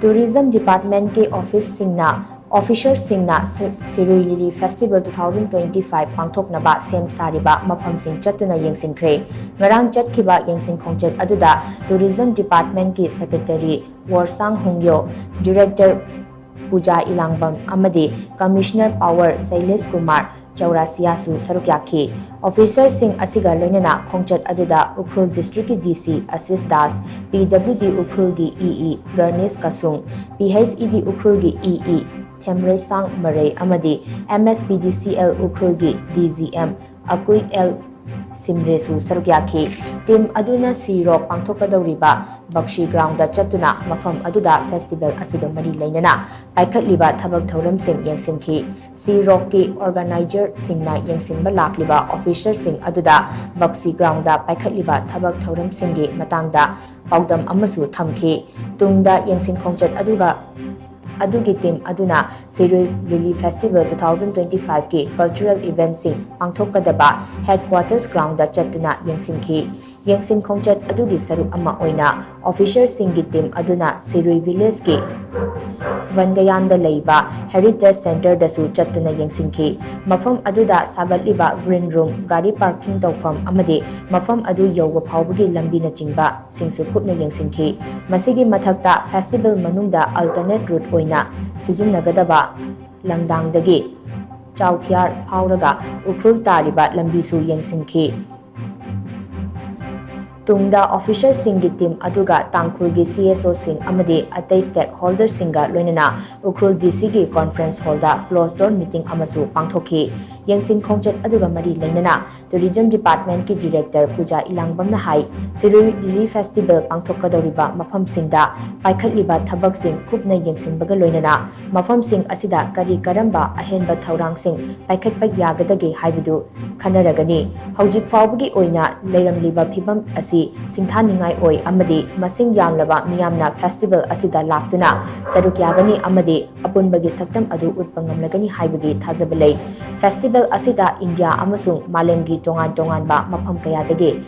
Tourism Department के office Singna Officer Singna Shirui Lily Festival 2025 pangthoknaba shem Sariba Mapham sing chattuna Yengsinkhre ngarang chatkiba Yengsinkhre aduda Tourism Department ki Secretary Warsang Hongyo Director Puja Ilangbam amadi Commissioner Power Sailes Kumar Chaurasiyasu Sarukyaki Officer Singh Asiga Loinana Khongchat Aduda Ukhrul District DC Assist Das PWD Ukhrul gi EE Garnis Kasung PHED Ukhrul gi EE Themre Sang Mare amadi MSPDCL Ukhrul gi DGM Akui L Simresu Sarukyaki Team Aduna Siro Pangthokadoriba Bakshi Ground da Chattuna Mapham Aduda Festival Asiga Mari Lainana Paikhatliba Thabak Thoram Singh Yengsinkhre Siro ki Organizer Singna Yengsinba Lakliba Officer Singh Aduda Bakshi Ground da Paikhatliba Thabak Thoram Singh gi Matangda Paudam Amasu Thamki Tungda Yengsinkhre Adugi team Aduna Shirui Lily Festival 2025 ki cultural events sing pangthokadaba headquarters ground da chattuna Yengsinkhre adugi saruk ama oina official singi team Aduna Shirui village ki Vangayanda leiba heritage center da su chattuna Yengsinkhre Mapham aduda sagatliba green room gari parking tawfam amadi Mapham adu yowa phawbagi lambi na chingba singsu kupna Yengsinkhre masigi mathakta festival manungda alternate route oina sizinnagadaba langdangdagi chauthiyar phawraga ukrul tariba lambisu Yengsinkhre Tungda official singi team aduga tangkhulgi CSO sing amadi atai stakeholder singa loinana ukrul DC gi conference hall da closed door meeting amasu pangthokhi Yengsinkhre aduga mari lainana tourism department ki director Puja Ilangbam na hai Shirui Lily Festival pangthokadoriba Mapham singda paikhatliba thabak sing kupna yengsinbaga loinana Mapham sing asida kari karamba ahenba thaurang sing paikhatpa yagadage haibidu khanaragani hojik fawbagi oina leiramliba phibam Singthaningai oi amadi masing yamlaba miyamna festival asida laktuna sarukyagani amadi apunbagi saktam adu utpangamlagani haibagi thazabalai festival asida India amasung malemgi tongan ba mapham kayadagi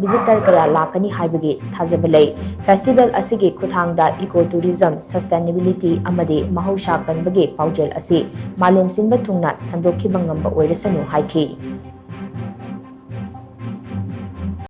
visitor kaya lakani haibagi thazabalai festival asigi khuthangda ecotourism sustainability amadi mahausa kanbagi paujel asi malem sinba thungna sandokhi bangamba oirasanu haiki